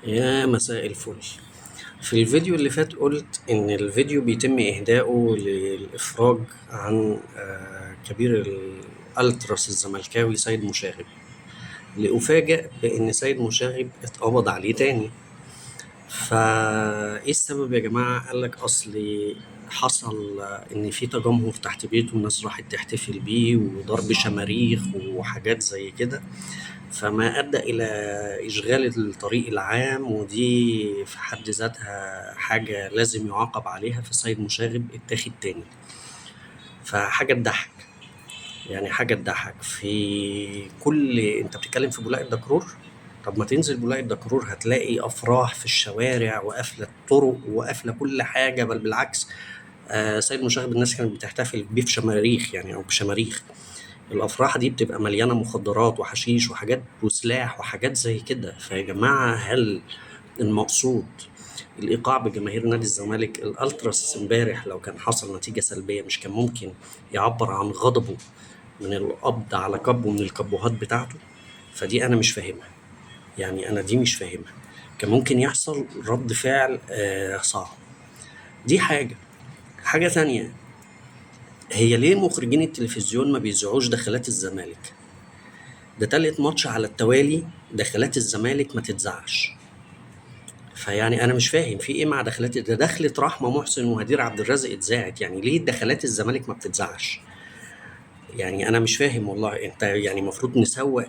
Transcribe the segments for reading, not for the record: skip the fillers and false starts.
يا مساء الفل. في الفيديو اللي فات قلت إن الفيديو بيتم إهدائه للإفراج عن كبير الألتراس الزملكاوي سيد مشاغب، لأفاجأ بإن سيد مشاغب اتقبض عليه تاني. فإيه السبب يا جماعة؟ قالك أصل حصل إن في تجمهر تحت بيته، الناس راحت تحتفل بيه وضرب شماريخ وحاجات زي كده، فما أدى إلى إشغال الطريق العام، ودي في حد ذاتها حاجة لازم يعاقب عليها. فالسيد مشاغب اتاخد تاني، فحاجة تضحك، يعني حاجة تضحك. في كل انت بتتكلم في بولاق الدكرور، طب ما تنزل بولاق الدكرور هتلاقي أفراح في الشوارع وقافلة الطرق وقافلة كل حاجة، بل بالعكس. سيد مشاغب الناس كانت بتحتفل بيه في شماريخ، يعني أو بشماريخ. الأفراح دي بتبقى مليانة مخدرات وحشيش وحاجات وسلاح وحاجات زي كده. فيا جماعة، هل المقصود الإيقاع بجماهير نادي الزمالك؟ الألتراس امبارح لو كان حصل نتيجة سلبية، مش كان ممكن يعبر عن غضبه من القبض على كابو من الكابوهات بتاعته؟ فدي أنا مش فاهمها، يعني أنا دي مش فاهمها. كان ممكن يحصل رد فعل صعب. دي حاجة تانية، هي ليه مخرجين التلفزيون ما بيذيعوش دخلات الزمالك؟ ده تالت ماتش على التوالي دخلات الزمالك ما تتذاعش. فيعني انا مش فاهم في ايه مع دخلات، ده دخلة رحمة محسن وهدير عبد الرازق اتذاعت، يعني ليه دخلات الزمالك ما بتتذاعش؟ يعني انا مش فاهم والله. انت يعني المفروض نسوق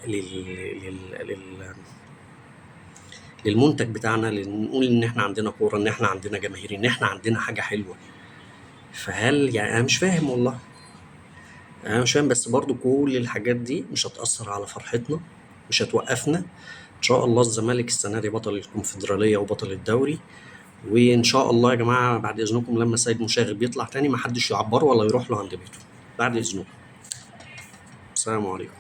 للمنتج بتاعنا، نقول ان احنا عندنا كورة، ان احنا عندنا جماهير، ان احنا عندنا حاجة حلوة. فهل يعني انا مش فاهم والله، انا مش فاهم. بس برضو كل الحاجات دي مش هتأثر على فرحتنا، مش هتوقفنا. ان شاء الله الزمالك السنه دي بطل الكونفدراليه وبطل الدوري. وان شاء الله يا جماعه، بعد اذنكم لما سيد مشاغب يطلع تاني ما حدش يعبره ولا يروح له عند بيته، بعد اذنكم. السلام عليكم.